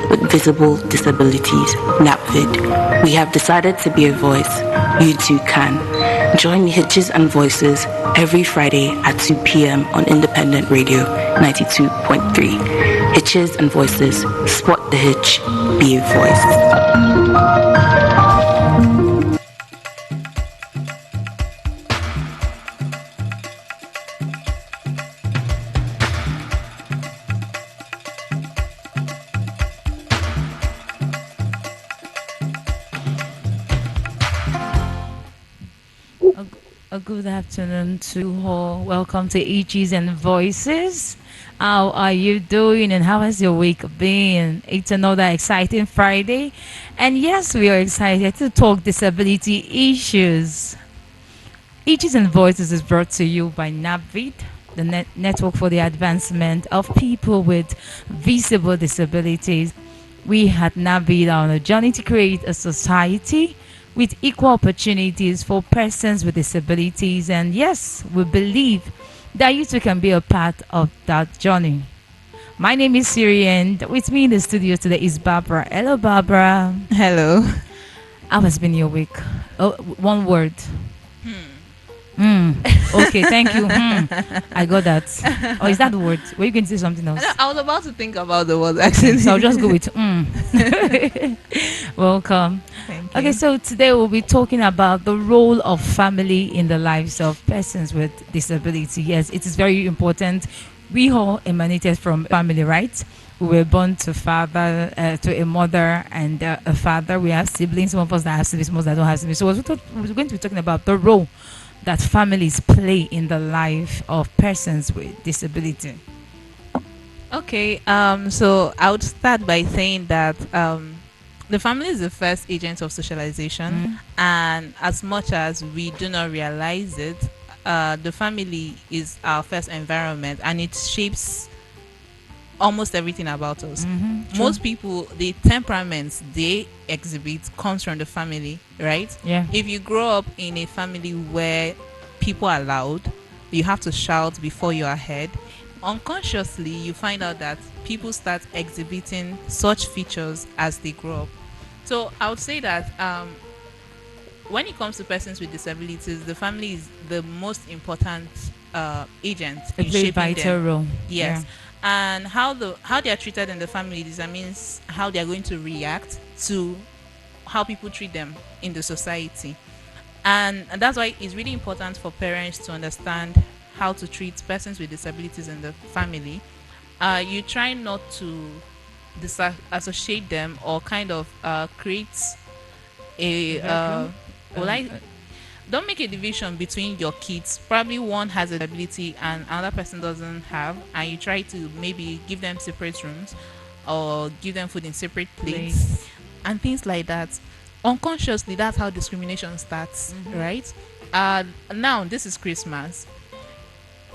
with visible disabilities, NAPVID. We have decided to be a voice. You too can. Join Hitches and Voices every Friday at 2 p.m. on Independent Radio 92.3. Hitches and Voices. Spot the hitch. Be a voice. A good afternoon to all. Welcome to Hitches and Voices. How are you doing and how has your week been? It's another exciting Friday. And yes, we are excited to talk disability issues. Hitches and Voices is brought to you by NAPVID, the Network for the Advancement of People with Visible Disabilities. We at NAPVID are on a journey to create a society with equal opportunities for persons with disabilities. And yes, we believe that you too can be a part of that journey. My name is Siri, and with me in the studio today is Barbara. Hello, Barbara. Hello. How has been your week? Oh, one word. Okay, thank you. I got that. Oh, is that the word? Were you going to say something else? I was about to think about the word actually. So I'll just go with Welcome. Thank you. Okay, so today we'll be talking about the role of family in the lives of persons with disability. Yes, it is very important. We all emanated from family, right? We were born to to a mother and a father. We have siblings. Some of us that have siblings, most that don't have siblings. So we're going to be talking about the role that families play in the life of persons with disability. Okay. So I would start by saying that the family is the first agent of socialization, and as much as we do not realize it, the family is our first environment, and it shapes almost everything about us. Most people, the temperaments they exhibit comes from the family, right? Yeah. If you grow up in a family where people are loud, you have to shout before you are heard, unconsciously you find out that people start exhibiting such features as they grow up. So I would say that when it comes to persons with disabilities, the family is the most important agent A in very shaping vital them. role. Yes. And how they are treated in the family determines how they are going to react to how people treat them in the society. And that's why it's really important for parents to understand how to treat persons with disabilities in the family. You try not to associate them or kind of create a well, I don't make a division between your kids. Probably one has a disability and another person doesn't have, and you try to maybe give them separate rooms or give them food in separate plates and things like that. Unconsciously, that's how discrimination starts, right? Now this is Christmas.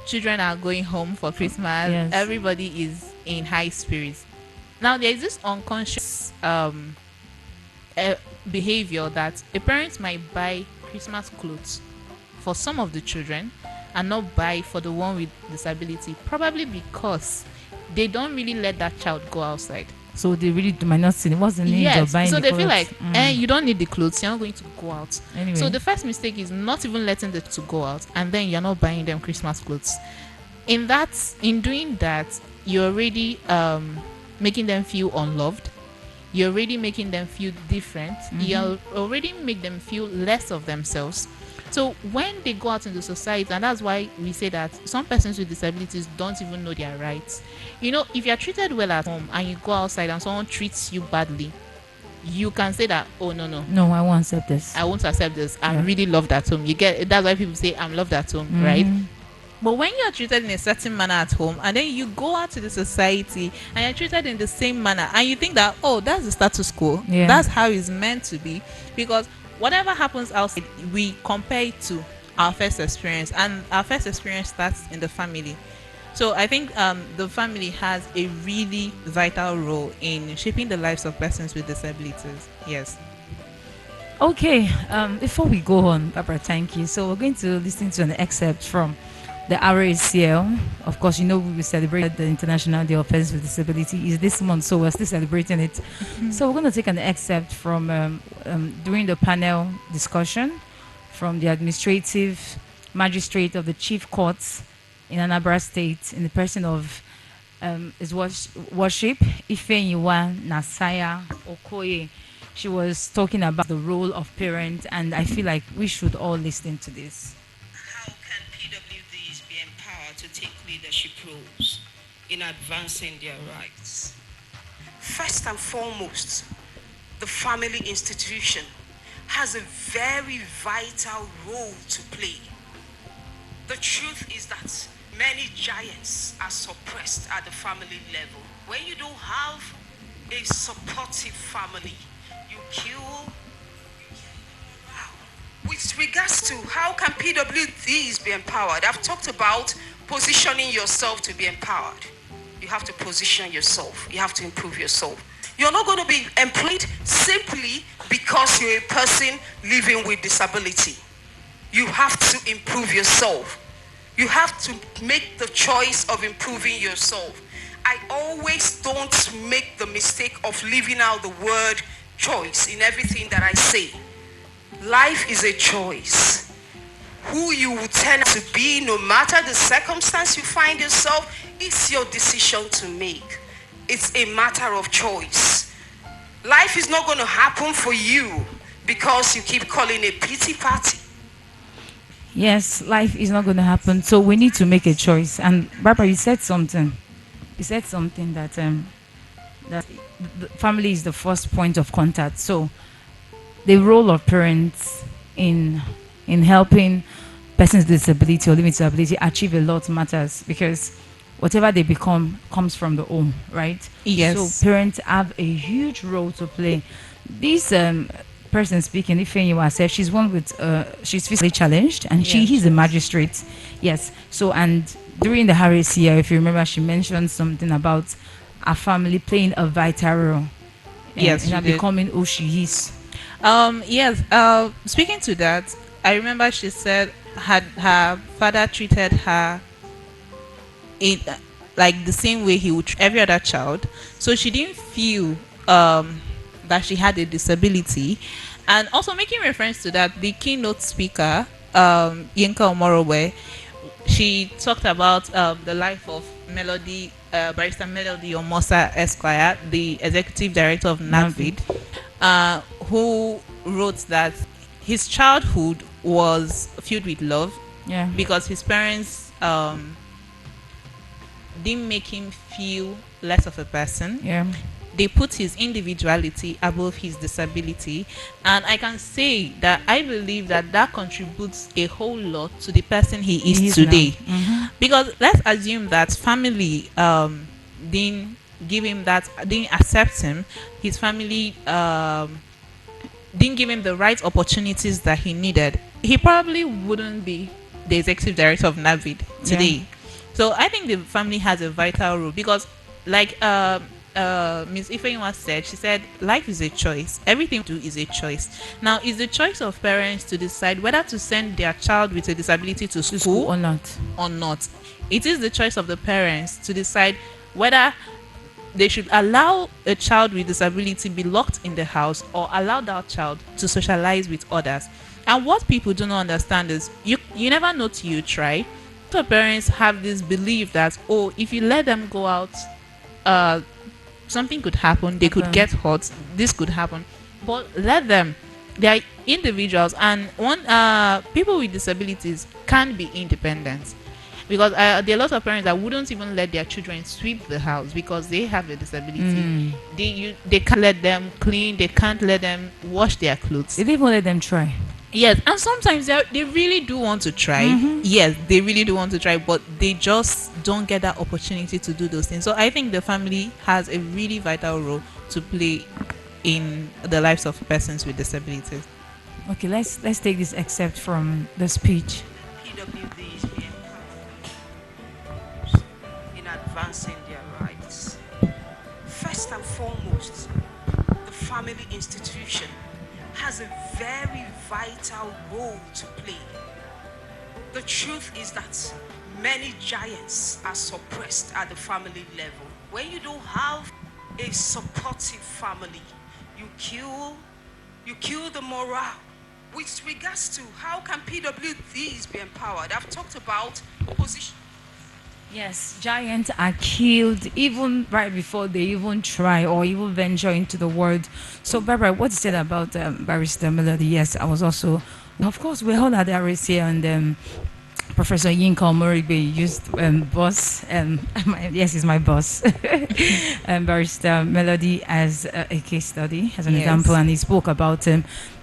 Children are going home for Christmas. Yes. Everybody is in high spirits. Now there is this unconscious behavior that a parent might buy Christmas clothes for some of the children and not buy for the one with disability, probably because they don't really let that child go outside. So they really might not see what's the need of buying So the they feel clothes. like, you don't need the clothes, you're not going to go out. Anyway. So the first mistake is not even letting them to go out, and then you're not buying them Christmas clothes. In doing that, you're already making them feel unloved. You're already making them feel different. You already make them feel less of themselves. So when they go out into society, and that's why we say that some persons with disabilities don't even know their rights. You know, if you're treated well at home and you go outside and someone treats you badly, you can say that, oh no, I won't accept this. I won't accept this. I'm really loved at home. That's why people say I'm loved at home, right? But when you're treated in a certain manner at home and then you go out to the society and you're treated in the same manner and you think that, oh, that's the status quo. Yeah. That's how it's meant to be. Because whatever happens outside, we compare it to our first experience, and our first experience starts in the family. So I think the family has a really vital role in shaping the lives of persons with disabilities. Yes. Okay, before we go on, Barbara, thank you. So we're going to listen to an excerpt from the RACL. Of course, you know we celebrated the International Day of Persons with Disability is this month, so we're still celebrating it. So we're going to take an excerpt from during the panel discussion from the administrative magistrate of the chief courts in Anambra State in the person of his worship Ifeyiwa Nasaya Okoye. She was talking about the role of parent, and I feel like we should all listen to this. How can PWDs be empowered to take leadership roles in advancing their rights? First and foremost, the family institution has a very vital role to play. The truth is that many giants are suppressed at the family level. When you don't have a supportive family, you kill. With regards to how can PWDs be empowered, I've talked about positioning yourself to be empowered. You have to position yourself. You have to improve yourself. You're not going to be employed simply because you're a person living with disability. You have to improve yourself. You have to make the choice of improving yourself. I always don't make the mistake of leaving out the word choice in everything that I say. Life is a choice. Who you will turn out to be, no matter the circumstance you find yourself, it's your decision to make. It's a matter of choice. Life is not going to happen for you because you keep calling a pity party. Yes, life is not going to happen, so we need to make a choice. And Barbara, you said something. You said something that that the family is the first point of contact. So the role of parents in helping persons with disability or living with disability achieve a lot matters, because whatever they become comes from the home, right? Yes. So parents have a huge role to play. This person speaking, Ifeanyiwa, said she's one with she's physically challenged, and he's a magistrate. Yes. So, and during the Harris year, if you remember, she mentioned something about a family playing a vital role. Yes, in she her did. becoming who she is. Yes. Speaking to that, I remember she said had her father treated her in like the same way he would treat every other child, so she didn't feel that she had a disability. And also making reference to that, the keynote speaker, Yinka Omorowe, she talked about the life of Melody, Barrister Melody Omosa Esquire, the executive director of NAVID, who wrote that his childhood was filled with love, Yeah. because his parents didn't make him feel less of a person. Yeah. They put his individuality above his disability, and I can say that I believe that that contributes a whole lot to the person he is today. Because let's assume that family didn't give him that, didn't accept him, his family didn't give him the right opportunities that he needed, he probably wouldn't be the executive director of NAVID today. Yeah. So I think the family has a vital role, because like Ms. Ifeanyiwa said, she said life is a choice. Everything we do is a choice. Now, it's the choice of parents to decide whether to send their child with a disability to school Or not. or not. It is the choice of the parents to decide whether they should allow a child with disability be locked in the house or allow that child to socialize with others. And what people do not understand is you never know till you try. So parents have this belief that, oh, if you let them go out, something could happen, they could get hurt, this could happen. But let them. They are individuals, and one people with disabilities can be independent, because there are a lot of parents that wouldn't even let their children sweep the house because they have a disability. They can't let them clean, they can't let them wash their clothes. They didn't even let them try. Yes, and sometimes they really do want to try. Yes, they really do want to try, but they just don't get that opportunity to do those things. So I think the family has a really vital role to play in the lives of persons with disabilities. Okay, let's take this excerpt from the speech. PWDs be empowered in advancing their rights. First and foremost, the family institution has a very vital role to play. The truth is that many giants are suppressed at the family level. When you don't have a supportive family, you kill the morale. With regards to how can PWDs be empowered, I've talked about position. Yes, giants are killed even right before they even try or even venture into the world. So, Barbara, what you said about Barrister Melody? Yes, I was also, of course, we all had Aris here, and Professor Yinka Omoribe used boss. Yes, he's my boss. Barrister Melody as a case study, as an Yes. example, and he spoke about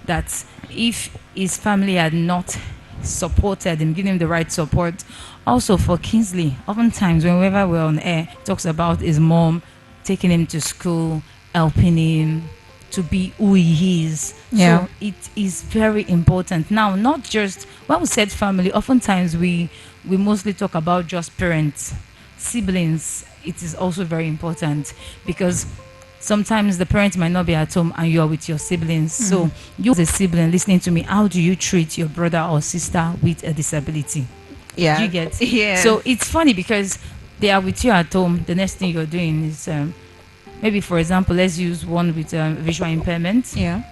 that if his family had not supported him, given him the right support. Also for Kingsley, oftentimes whenever we're on air, he talks about his mom taking him to school, helping him to be who he is. Yeah. So it is very important. Now, not just when we said family, oftentimes we mostly talk about just parents, siblings. It is also very important because sometimes the parents might not be at home and you're with your siblings. So you as a sibling listening to me, how do you treat your brother or sister with a disability? Yeah. Do you get? Yeah. So it's funny because they are with you at home. The next thing you're doing is maybe, for example, let's use one with visual impairment. Yeah.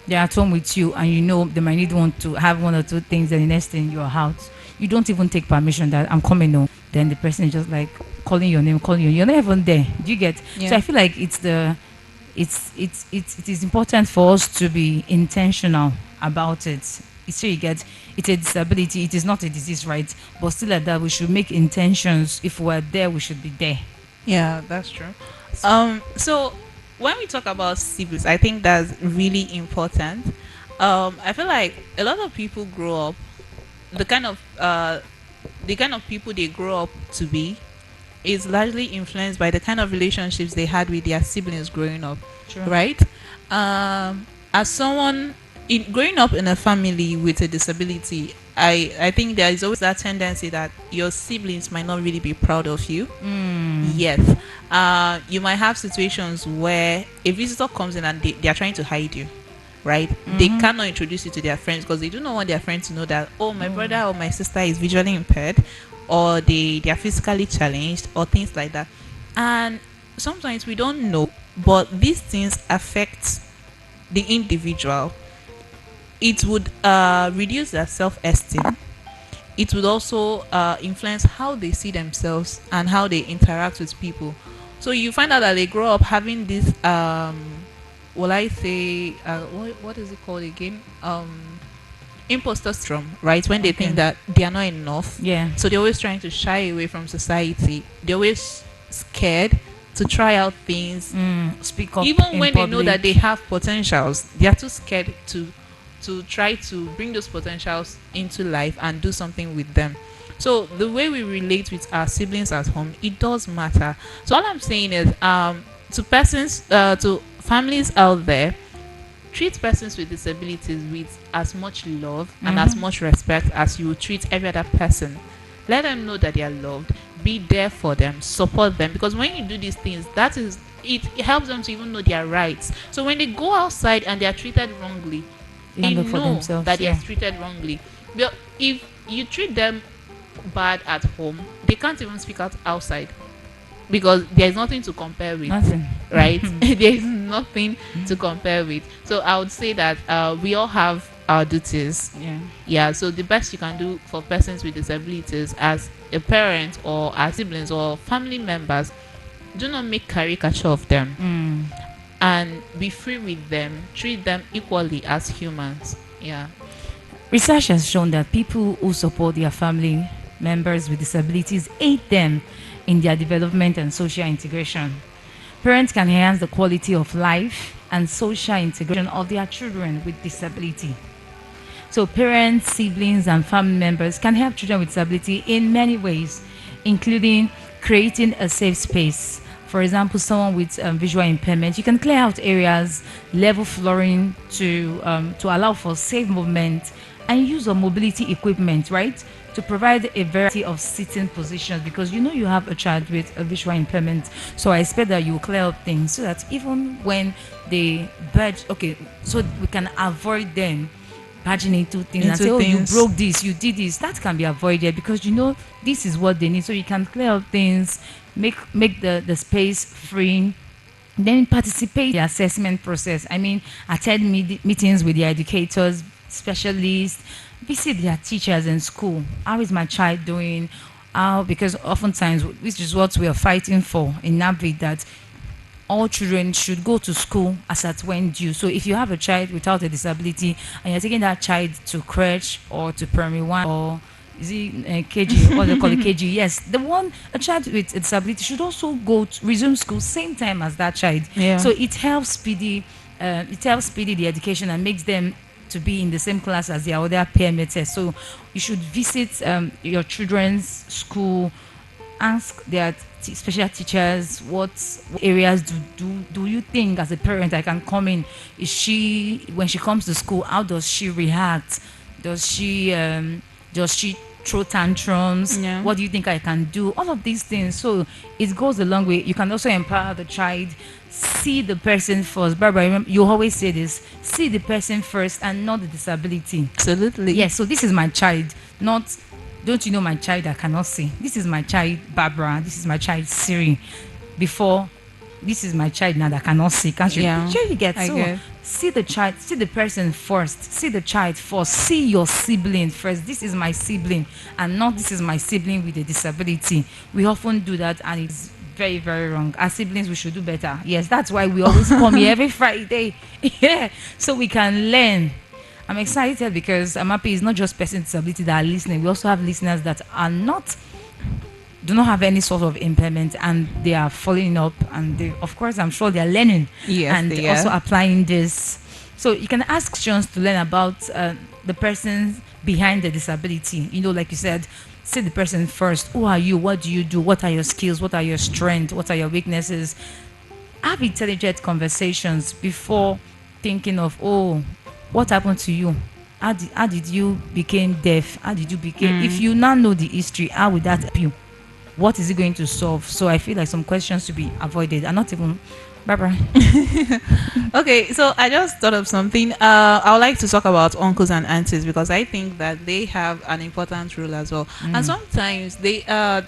They're at home with you and you know they might need one to have one or two things, and the next thing you're out. You don't even take permission that I'm coming home. Then the person is just like calling your name, calling you. You're not even there. Do you get? Yeah. So I feel like it is important for us to be intentional about it. So you get, it's a disability, it is not a disease, right? But still at that, we should make intentions. If we're there, we should be there. Yeah, that's true. So when we talk about siblings, I think that's really important. I feel like a lot of people grow up the kind of people they grow up to be is largely influenced by the kind of relationships they had with their siblings growing up, True. right? As someone in growing up in a family with a disability, I think there is always that tendency that your siblings might not really be proud of you. Yes. You might have situations where a visitor comes in and they are trying to hide you, right? They cannot introduce you to their friends because they do not want their friends to know that, oh, my brother or my sister is visually impaired, or they are physically challenged, or things like that. And sometimes we don't know, but these things affect the individual. It would reduce their self-esteem. It would also influence how they see themselves and how they interact with people. So you find out that they grow up having this will I say what is it called again, imposter syndrome, right? When they think that they are not enough, Yeah. so they're always trying to shy away from society. They're always scared to try out things. Speak up. Even in when they know public. that they have potentials, they are too scared to try to bring those potentials into life and do something with them. So the way we relate with our siblings at home, it does matter. So all I'm saying is to persons to families out there, treat persons with disabilities with as much love and as much respect as you would treat every other person. Let them know that they are loved. Be there for them, support them, because when you do these things, that is it helps them to even know their rights. So when they go outside and they are treated wrongly, they Stand up for know themselves, that they yeah. are treated wrongly. But if you treat them bad at home, they can't even speak out outside because there is nothing to compare with. Nothing. Right? There is nothing to compare with. So I would say that we all have our duties. Yeah. So the best you can do for persons with disabilities as a parent or as siblings or family members, do not make caricature of them and be free with them. Treat them equally as humans. Yeah. Research has shown that people who support their family members with disabilities aid them in their development and social integration. Parents can enhance the quality of life and social integration of their children with disability. So parents, siblings, and family members can help children with disability in many ways, including creating a safe space. For example, someone with visual impairment, you can clear out areas, level flooring to allow for safe movement, and use of mobility equipment, right? To provide a variety of sitting positions, because you know you have a child with a visual impairment. So I expect that you clear up things so that even when they budge, okay, so we can avoid them barging into things and Into say, oh, you things. broke this, you did this. That can be avoided because you know this is what they need. So you can clear up things, make the space free, then participate in the assessment process. I mean, attend meetings with the educators, specialists, visit their teachers in school. How is my child doing? How, because oftentimes, which is what we are fighting for in NABVID, that all children should go to school as at when due. So if you have a child without a disability and you're taking that child to crèche or to primary one or is it KG, what they call it KG? Yes, a child with a disability should also go to resume school same time as that child. Yeah. So it helps speedy the education and makes them to be in the same class as their other peer mates. So you should visit your children's school, ask their special teachers what areas do you think as a parent I can come in. Is she, when she comes to school, how does she react? Does she throw tantrums? Yeah. What do you think I can do? All of these things. So it goes a long way. You can also empower the child. See the person first. Barbara, remember, you always say this: see the person first and not the disability. Absolutely. Yes, so this is my child, not, don't you know my child I cannot see? This is my child, Barbara. This is my child, Siri. Before, this is my child now that cannot see. Can't you? Yeah, Sure, you get I so. get. See the child, see the person first. See the child first. See your sibling first. This is my sibling, and not this is my sibling with a disability. We often do that, and it's very, very wrong. As siblings, we should do better. Yes, that's why we always come here every Friday. Yeah, so we can learn. I'm excited because I'm happy it's not just persons with disability that are listening. We also have listeners that do not have any sort of impairment and they are following up, and they, of course, I'm sure they're learning Yes, and they are. also applying this. So you can ask questions to learn about the person behind the disability. You know, like you said, see the person first. Who are you? What do you do? What are your skills? What are your strengths? What are your weaknesses? Have intelligent conversations before thinking of, oh, what happened to you? How did you become deaf? How did you become? If you now know the history, how would that help you? What is it going to solve? So I feel like some questions to be avoided and not even. Barbara. Okay, so I just thought of something. I would like to talk about uncles and aunties because I think that they have an important role as well. And sometimes they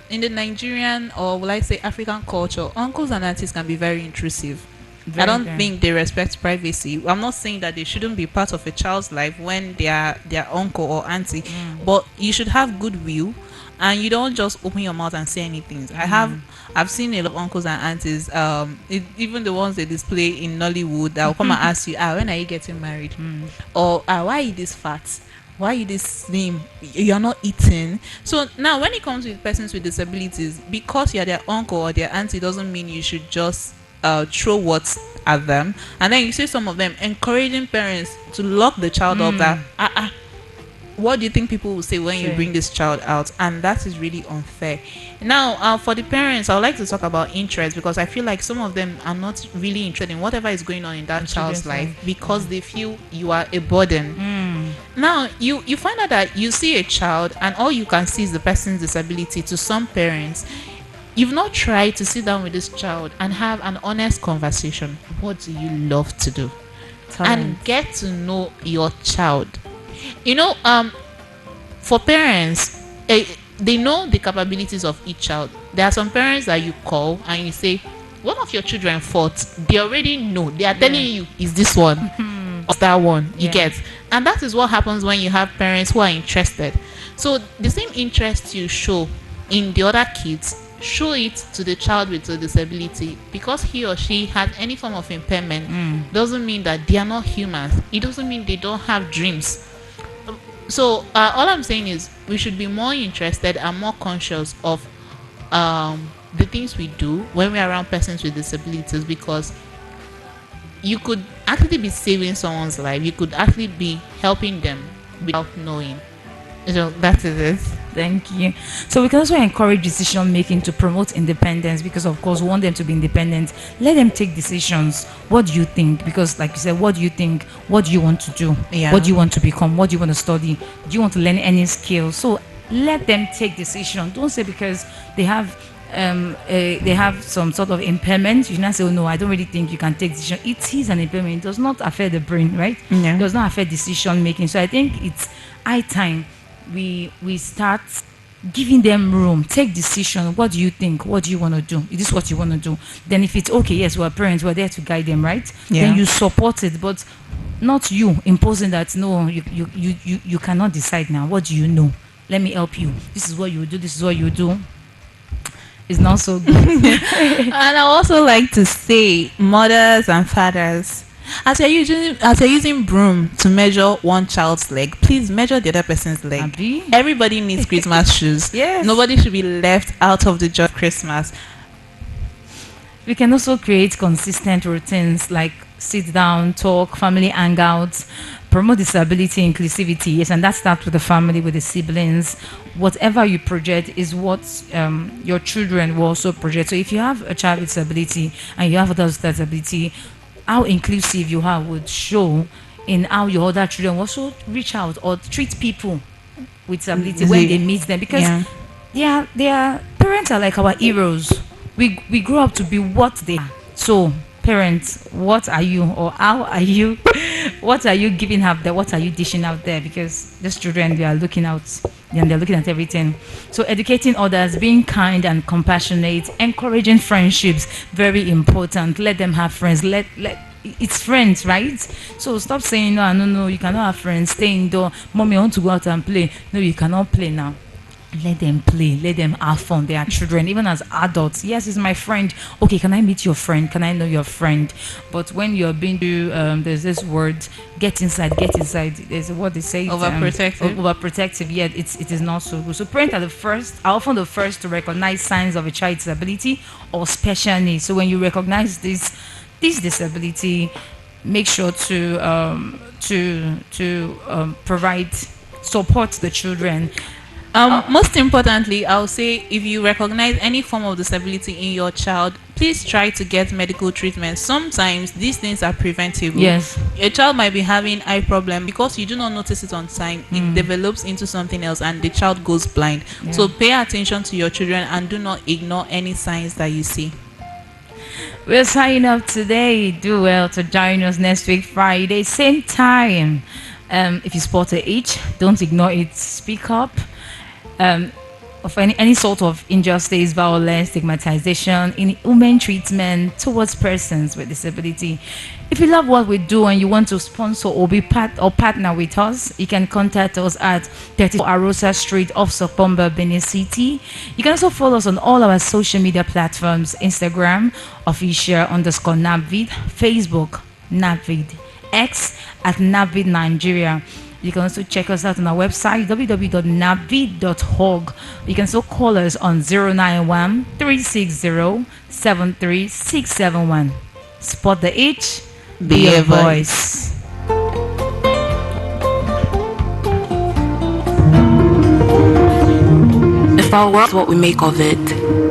in the Nigerian, or will I say African culture, uncles and aunties can be very intrusive. I don't think they respect privacy. I'm not saying that they shouldn't be part of a child's life when they are their uncle or auntie, but you should have goodwill and you don't just open your mouth and say anything. I've seen a lot of uncles and aunties, even the ones they display in Nollywood, that will come and ask you, when are you getting married? Or why are you this fat? Why are you this slim? You're not eating. So now when it comes with persons with disabilities, because you're their uncle or their auntie doesn't mean you should just throw words at them. And then you see some of them encouraging parents to lock the child up, that what do you think people will say when you bring this child out? And that is really unfair. Now, for the parents, I would like to talk about interest, because I feel like some of them are not really interested in whatever is going on in that child's life because they feel you are a burden. Now, you find out that you see a child and all you can see is the person's disability. To some parents, you've not tried to sit down with this child and have an honest conversation. What do you love to do? And get to know your child. You know, for parents, they know the capabilities of each child. There are some parents that you call and you say, one of your children fought. They already know. They are telling you, is this one or that one? You get. And that is what happens when you have parents who are interested. So the same interest you show in the other kids, show it to the child with a disability. Because he or she has any form of impairment doesn't mean that they are not humans. It doesn't mean they don't have dreams. So all I'm saying is we should be more interested and more conscious of the things we do when we're around persons with disabilities, because you could actually be saving someone's life. You could actually be helping them without knowing. So that is it. Thank you. So we can also encourage decision making to promote independence, because of course we want them to be independent. Let them take decisions. What do you think? Because like you said, what do you think? What do you want to do? Yeah. What do you want to become? What do you want to study? Do you want to learn any skill? So let them take decisions. Don't say because they have they have some sort of impairment, you not say, oh no, I don't really think you can take decision. It is an impairment. It does not affect the brain, right? Yeah. It does not affect decision making. So I think it's high time we start giving them room. Take decision. What do you think? What do you want to do? Is this what you want to do? Then if it's okay, yes, we're parents, we're there to guide them, right? Yeah. Then you support it, but not you imposing that. No, you cannot decide now. What do you know? Let me help you. This is what you do. This is what you do. It's not so good. And I also like to say, mothers and fathers, as you're using broom to measure one child's leg, please measure the other person's leg. Abi? Everybody needs Christmas shoes. Yes. Nobody should be left out of the joy of Christmas. We can also create consistent routines like sit down, talk, family hangouts, promote disability inclusivity. Yes, and that starts with the family, with the siblings. Whatever you project is what your children will also project. So if you have a child with disability and you have others with disability, how inclusive you are would show in how your other children also reach out or treat people with disability when they meet them, because their parents are like our heroes. We grow up to be what they are. So parents, what are you, or how are you? What are you giving out there? What are you dishing out there? Because these children, they are looking out and they're looking at everything. So educating others, being kind and compassionate, encouraging friendships, very important. Let them have friends. Let it's friends, right? So stop saying no, you cannot have friends. Stay indoor. Mommy, I want to go out and play. No, you cannot play now. Let them play, let them have fun. They are children, even as adults. Yes, it's my friend. Okay, can I meet your friend? Can I know your friend? But when you're being to there's this word, get inside. There's what they say, Overprotective. Overprotective. Yeah, it is not so good. So parents are often the first to recognize signs of a child's disability or special needs. So when you recognize this disability, make sure to provide support to the children. Most importantly, I'll say, if you recognize any form of disability in your child, please try to get medical treatment. Sometimes these things are preventable. Yes. A child might be having eye problem, because you do not notice it on time. It develops into something else and the child goes blind. Yeah. So pay attention to your children and do not ignore any signs that you see. We're signing up today. Do well to join us next week, Friday, same time. If you spot a itch, don't ignore it. Speak up. Of any sort of injustice, violence, stigmatization, inhuman treatment towards persons with disability. If you love what we do and you want to sponsor or be partner with us, you can contact us at 34 Arosa Street off Sopomba, Benin City. You can also follow us on all our social media platforms: Instagram, official_NAVID, Facebook, NAVID, X at NAVID Nigeria. You can also check us out on our website, www.navid.org. You can also call us on 091 360 73671. Spot the itch, be a voice. If our world is what we make of it,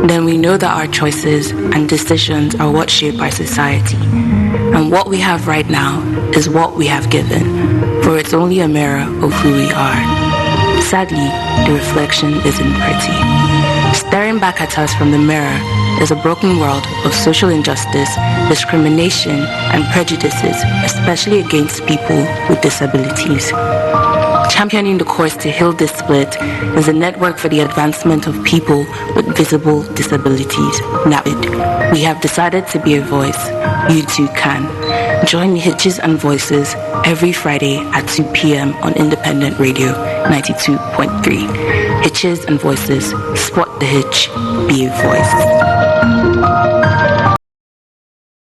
then we know that our choices and decisions are what shape our society. And what we have right now is what we have given, for it's only a mirror of who we are. Sadly, the reflection isn't pretty. Staring back at us from the mirror is a broken world of social injustice, discrimination, and prejudices, especially against people with disabilities. Championing the course to heal this split is a network for the advancement of people with visible disabilities, NAVID. We have decided to be a voice. You too can. Join Hitches and Voices every Friday at 2 p.m. on Independent Radio 92.3. Hitches and Voices. Spot the hitch. Be a voice.